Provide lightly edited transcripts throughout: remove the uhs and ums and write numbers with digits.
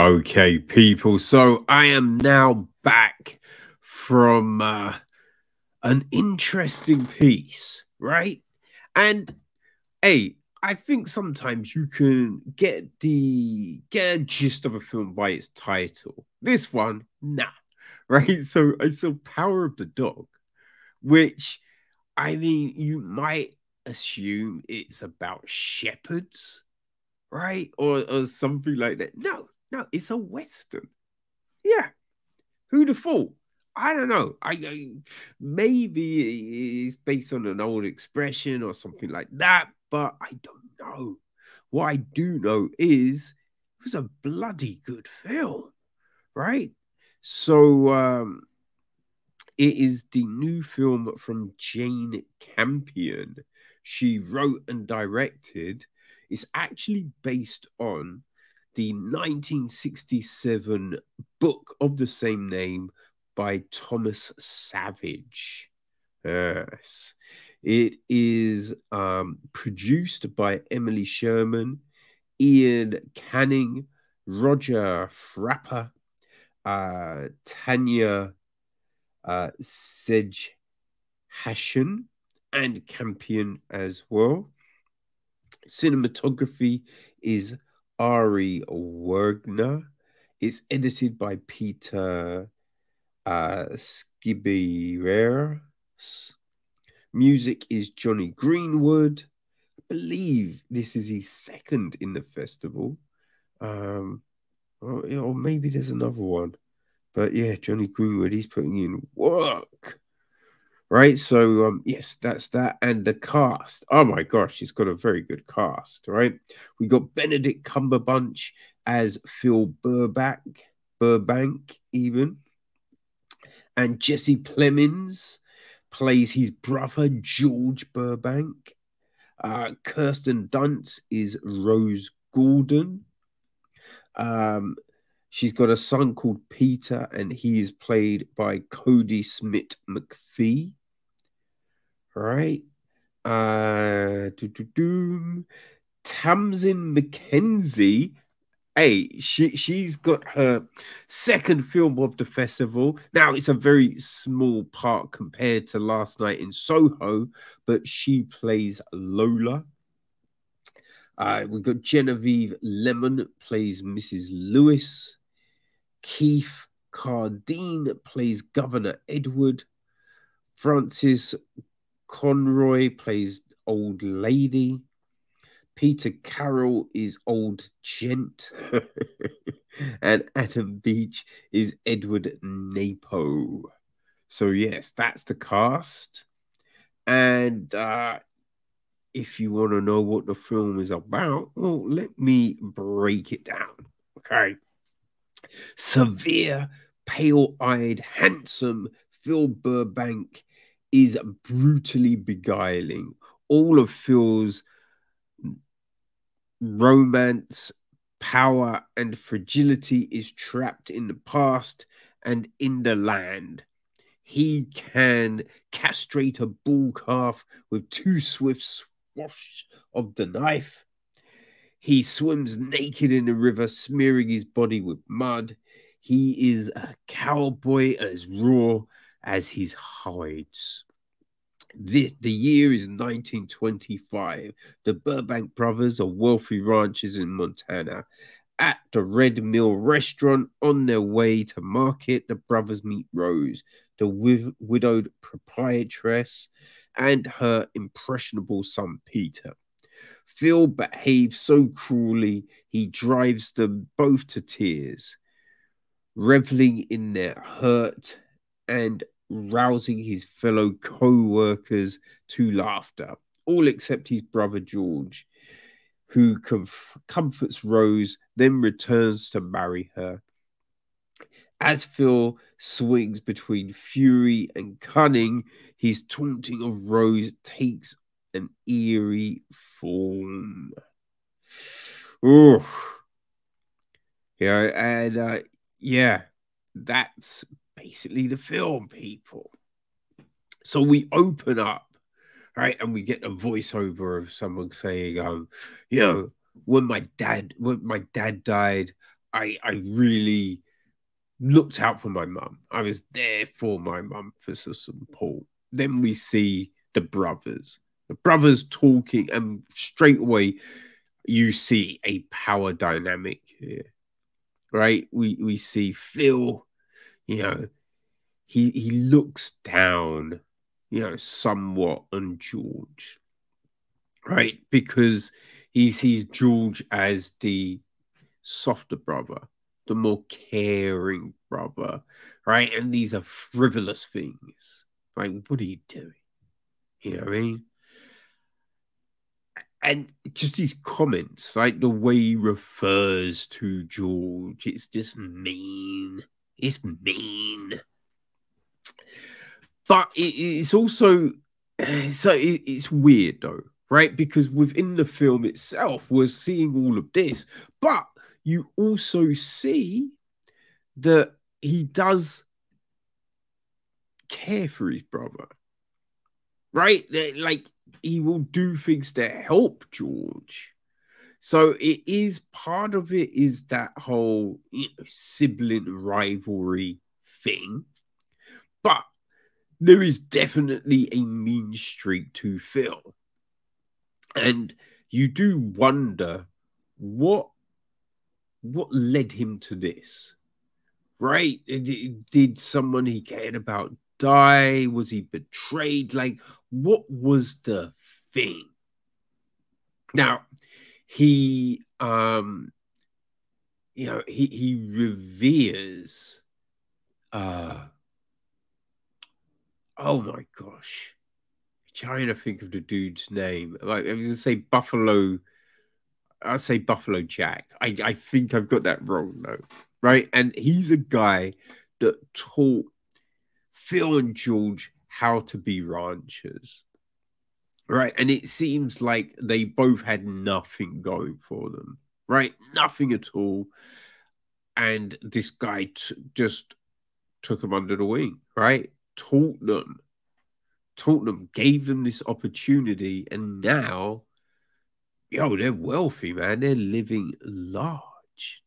Okay, people. So I am now back from an interesting piece, right? And hey, I think sometimes you can get a gist of a film by its title. This one, nah, right? So I saw Power of the Dog, which I mean you might assume it's about shepherds, right? Or something like that. No, no, it's a western. Yeah, who'd have thought? I don't know. Maybe it's based on an old expression or something like that, but I don't know. What I do know is it was a bloody good film, right? So it is the new film from Jane Campion. She wrote and directed. It's actually based on the 1967 book of the same name by Thomas Savage. Yes. It is produced by Emily Sherman, Ian Canning, Roger Frapper, Tanya Sedge Hashan, and Campion as well. Cinematography is Ari Wergner. It's edited by Peter Skibireras. Music is Johnny Greenwood. I believe this is his second in the festival. Or maybe there's another one. But yeah, Johnny Greenwood, he's putting in work. Right. So yes, that's that. And the cast. Oh my gosh, he's got a very good cast, right? We got Benedict Cumberbatch as Phil Burbank even. And Jesse Plemons plays his brother George Burbank. Kirsten Dunst is Rose Gordon. She's got a son called Peter, and he is played by Cody Smit-McPhee. Right. Tamsin McKenzie. Hey, she's got her second film of the festival. Now it's a very small part compared to Last Night in Soho, but she plays Lola. We've got Genevieve Lemon plays Mrs. Lewis. Keith Cardine plays Governor Edward. Francis Conroy plays Old Lady. Peter Carroll is Old Gent. And Adam Beach is Edward Napo. So, yes, that's the cast. And if you want to know what the film is about, well, let me break it down. Okay. Severe, pale-eyed, handsome Phil Burbank is brutally beguiling. All of Phil's romance, power, and fragility is trapped in the past and in the land. He can castrate a bull calf with two swift swoosh of the knife. He swims naked in the river, smearing his body with mud. He is a cowboy as raw as his hides. The year is 1925. The Burbank brothers are wealthy ranchers in Montana. At the Red Mill restaurant, on their way to market, the brothers meet Rose, the widowed proprietress, and her impressionable son, Peter. Phil behaves so cruelly, he drives them both to tears, reveling in their hurt and rousing his fellow co-workers to laughter, all except his brother George, who comforts Rose, then returns to marry her. As Phil swings between fury and cunning, his taunting of Rose takes an eerie form. Oh, yeah, and yeah, that's basically the film, people. So we open up, right, and we get a voiceover of someone saying, when my dad died, I really looked out for my mum. I was there for my mum for some support. Then we see the brothers talking, and straight away you see a power dynamic here, right? We see Phil, you know, he looks down, somewhat on George, right? Because he sees George as the softer brother, the more caring brother, right? And these are frivolous things. Like, what are you doing? You know what I mean? And just these comments, like the way he refers to George, it's just mean. It's mean. But it's also it's weird though, right? Because within the film itself, we're seeing all of this, but you also see that he does care for his brother, right? Like he will do things to help George. So it is part of it is that whole sibling rivalry thing, but there is definitely a mean streak to Phil. And you do wonder what led him to this, right? Did someone he cared about die? Was he betrayed? Like, what was the thing? Now, he he reveres oh my gosh. I'm trying to think of the dude's name. Like I was gonna say Buffalo. I'll say Buffalo Jack. I think I've got that wrong though. Right? And he's a guy that taught Phil and George how to be ranchers. Right. And it seems like they both had nothing going for them. Right? Nothing at all. And this guy just took them under the wing, right? Taught them, gave them this opportunity, and now, they're wealthy, man. They're living large,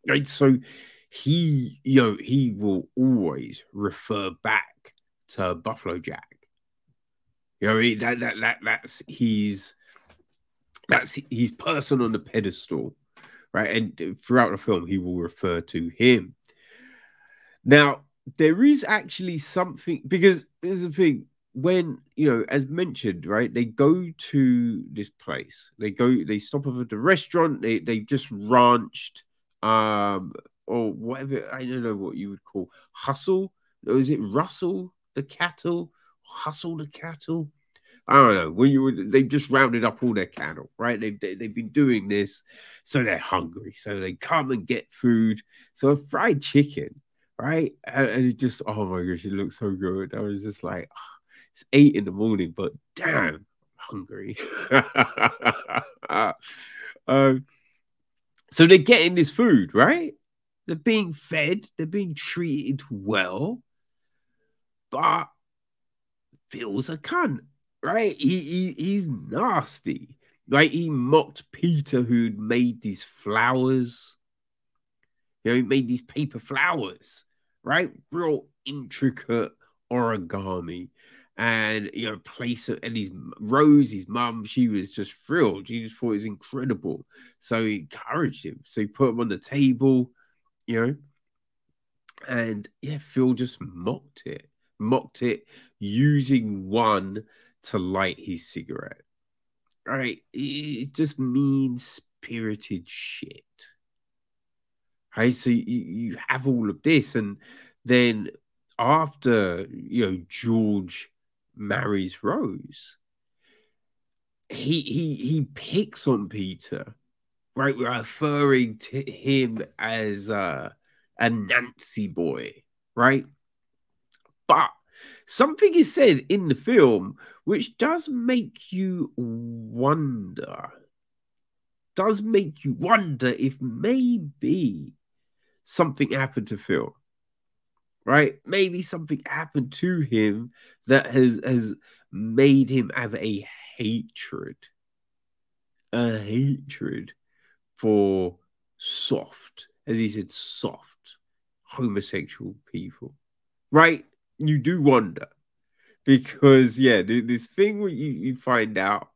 right? So he will always refer back to Buffalo Jack. You know, what I mean? That's his person on the pedestal, right? And throughout the film, he will refer to him. Now, there is actually something, because there's the thing, when, as mentioned, right, they go to this place, they stop over at the restaurant, they just ranched, or whatever, I don't know what you would call hustle, or is it rustle the cattle, hustle the cattle? I don't know. They've just rounded up all their cattle, right? They've been doing this, so they're hungry. So they come and get food. So a fried chicken, right? And it just, oh my gosh, it looks so good. I was just like, oh, it's 8 in the morning, but damn, I'm hungry. So they're getting this food, right? They're being fed. They're being treated well, but Phil's a cunt. Right? He's nasty. Right? He mocked Peter, who'd made these flowers. He made these paper flowers, right? Real intricate origami. And place it, and Rose, his mum, she was just thrilled. She just thought it was incredible. So he encouraged him. So he put him on the table, and Phil just mocked it, using one to light his cigarette. Right? It just mean spirited shit. Right? So you have all of this, and then after George marries Rose, he picks on Peter, right? We're referring to him as a Nancy boy, right? But something is said in the film which does make you wonder. If maybe something happened to Phil, right? Maybe something happened to him that has made him have a hatred for soft as he said, soft, homosexual people, right? You do wonder because, yeah, this thing where you find out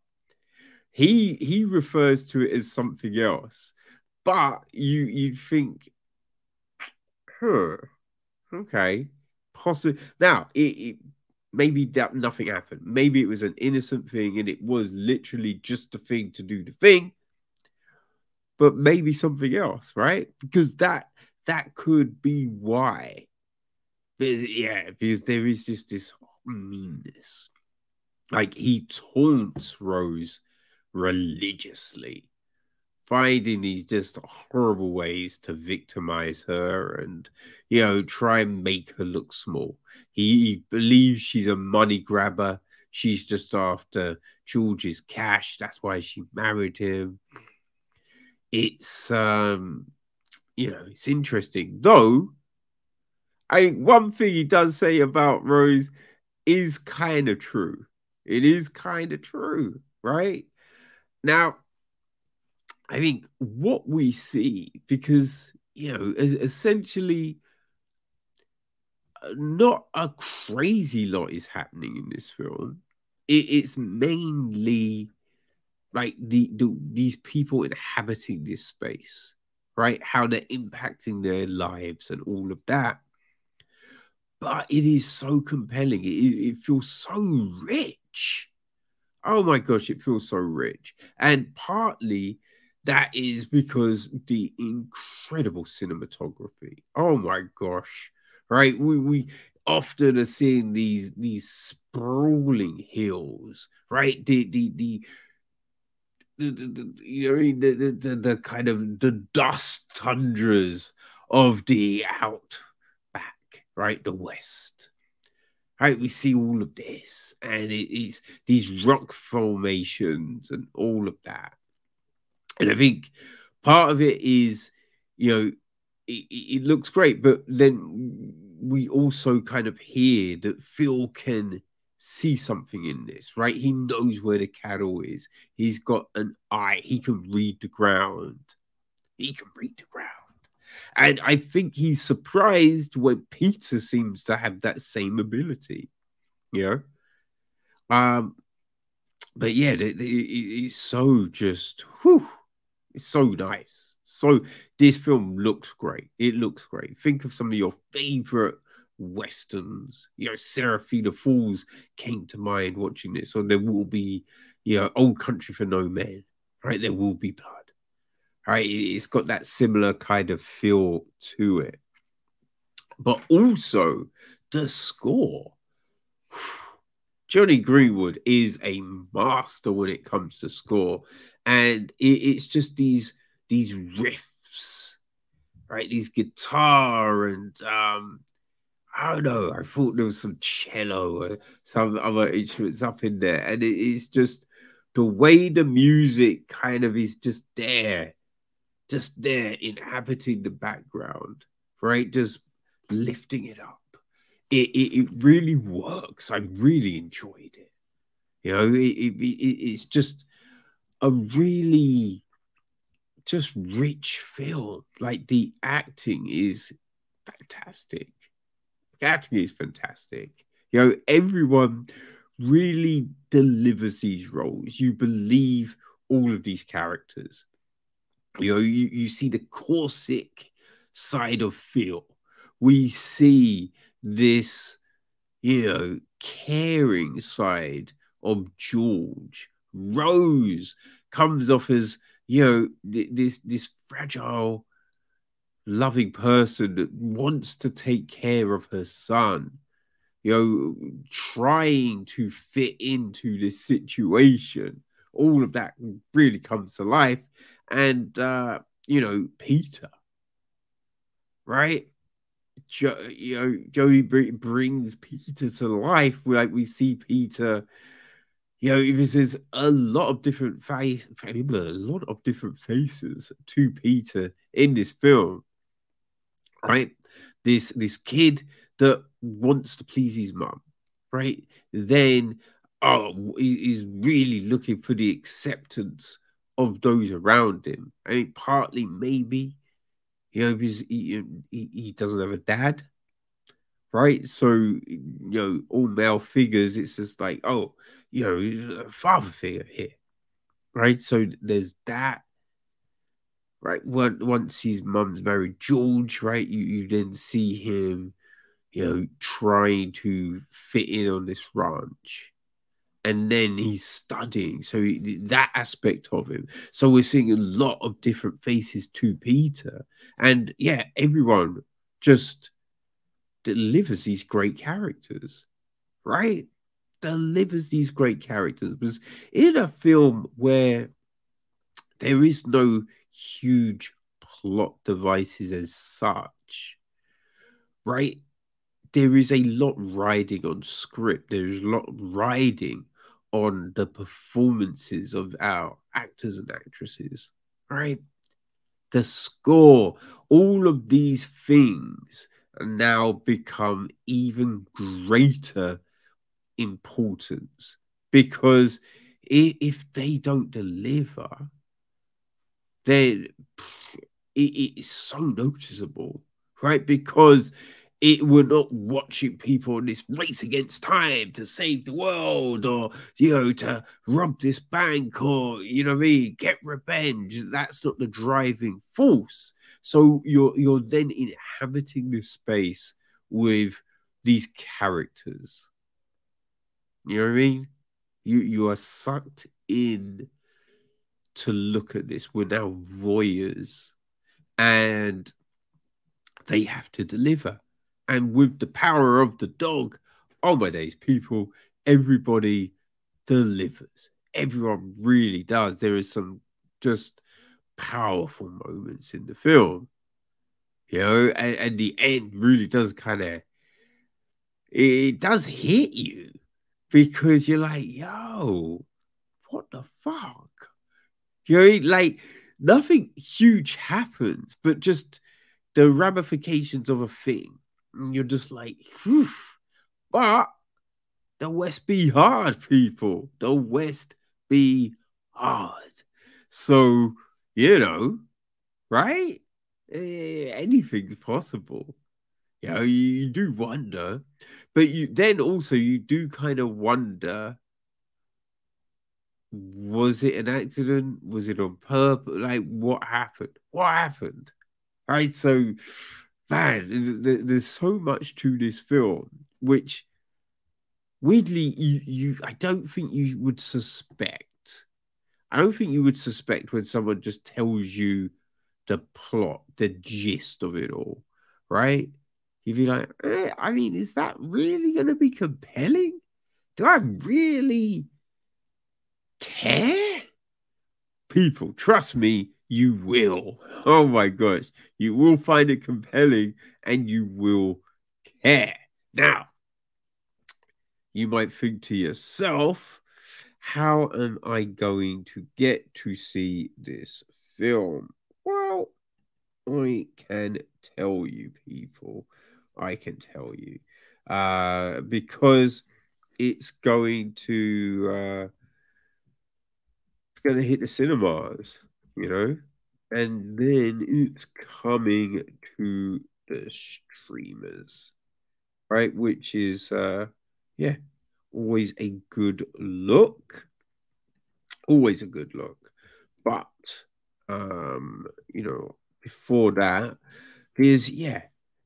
he refers to it as something else, but you think, huh, okay, possibly. Now maybe that nothing happened. Maybe it was an innocent thing, and it was literally just the thing to do the thing. But maybe something else, right? Because that could be why. Because there is just this meanness. Like he taunts Rose religiously, finding these just horrible ways to victimize her and, try and make her look small. He believes she's a money grabber. She's just after George's cash. That's why she married him. It's it's interesting. Though one thing he does say about Rose is kind of true. It is kind of true, right? Now, I think what we see, because, essentially not a crazy lot is happening in this film. It's mainly like these people inhabiting this space, right? How they're impacting their lives and all of that. But it is so compelling. It feels so rich. Oh my gosh, it feels so rich. And partly that is because the incredible cinematography. Oh my gosh. Right? We often are seeing these sprawling hills, right? The kind of the dust tundras of the outback, right? The West. Right, we see all of this, and it is these rock formations and all of that. And I think part of it is, it looks great, but then we also kind of hear that Phil can see something in this, right? He knows where the cattle is. He's got an eye. He can read the ground. He can read the ground. And I think he's surprised when Peter seems to have that same ability, you know? But yeah, it's so just, whew, it's so nice. So this film looks great. It looks great. Think of some of your favorite westerns. Seraphina Falls came to mind watching this. So there will be, Old Country for No Men, right? There will be blood, right? It's got that similar kind of feel to it. But also the score. Johnny Greenwood is a master when it comes to score, and it's just these riffs, right? These guitar and I don't know. I thought there was some cello or some other instruments up in there, and it's just the way the music kind of is just there inhabiting the background, right? Just lifting it up. It really works. I really enjoyed it. It's just a really just rich film. Like the acting is fantastic. The acting is fantastic. Everyone really delivers these roles. You believe all of these characters. You see the Corsic side of Phil. We see this, caring side of George. Rose comes off as, this fragile, loving person that wants to take care of her son, trying to fit into this situation. All of that really comes to life. And, Peter, right? Joey brings Peter to life. Like we see Peter, there's a lot of different faces to Peter in this film, right? This kid that wants to please his mum, right? Then he's really looking for the acceptance of those around him. I mean, partly maybe, because he doesn't have a dad, right? So, all male figures, it's just like, oh, a father figure here, right? So there's that, right? Once his mum's married George, right? You then see him, trying to fit in on this ranch. And then he's studying. So that aspect of him. So we're seeing a lot of different faces to Peter. And yeah, everyone just delivers these great characters, right? Delivers these great characters. Because in a film where there is no huge plot devices as such, right? There is a lot riding on script. There is a lot riding on the performances of our actors and actresses, right? The score, all of these things now become even greater importance because if they don't deliver, then it is so noticeable, right? Because we're not watching people in this race against time to save the world or, to rob this bank or, what I mean, get revenge. That's not the driving force. So you're then inhabiting this space with these characters. You know what I mean? You are sucked in to look at this. We're now voyeurs and they have to deliver. And with the power of the dog, oh my days, people, everybody delivers. Everyone really does. There is some just powerful moments in the film, and the end really does kind of, it does hit you because you're like, yo, what the fuck? Like nothing huge happens, but just the ramifications of a thing. And you're just like, whew. But the West be hard, people. The West be hard. So, right? Anything's possible. You do wonder. But you do kind of wonder, was it an accident? Was it on purpose? Like, what happened? What happened? Right? So, man, there's so much to this film, which weirdly, I don't think you would suspect. I don't think you would suspect when someone just tells you the plot, the gist of it all, right? You'd be like, I mean, is that really going to be compelling? Do I really care? People, trust me, you will. Oh my gosh, you will find it compelling and you will care. Now, you might think to yourself, how am I going to get to see this film? Well, I can tell you, people. I can tell you. Because it's going to hit the cinemas, and then it's coming to the streamers, right? Which is yeah, always a good look. Always a good look. But before that, is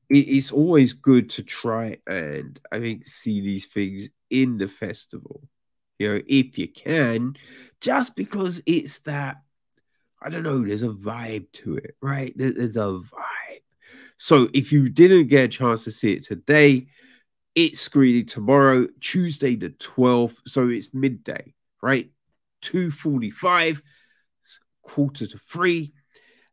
it's always good to try and I think see these things in the festival. If you can, just because it's that, I don't know, there's a vibe to it, right? There's a vibe. So if you didn't get a chance to see it today, it's screening tomorrow, Tuesday the 12th. So it's midday, right? 2:45, 2:45,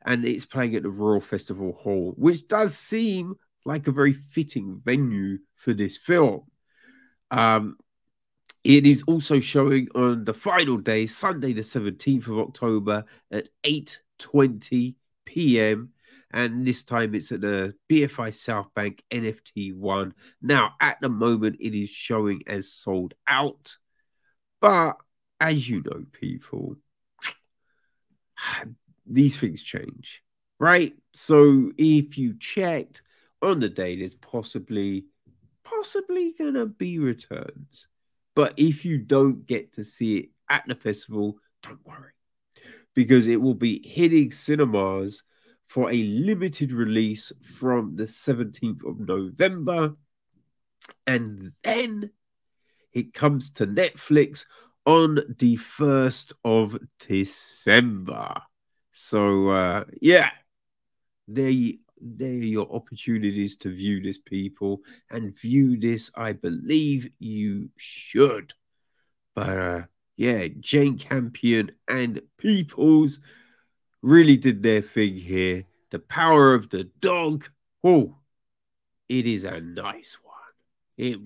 and it's playing at the Royal Festival Hall, which does seem like a very fitting venue for this film. It is also showing on the final day, Sunday the 17th of October at 8:20 p.m. And this time it's at the BFI South Bank NFT1. Now, at the moment, it is showing as sold out. But as you know, people, these things change. right? So if you checked on the day, there's possibly gonna be returns. But if you don't get to see it at the festival, don't worry, because it will be hitting cinemas for a limited release from the 17th of November. And then it comes to Netflix on the 1st of December. So, yeah, there are your opportunities to view this, people, and view this. I believe you should. But yeah, Jane Campion and Peoples really did their thing here. The power of the dog. Oh, it is a nice one. It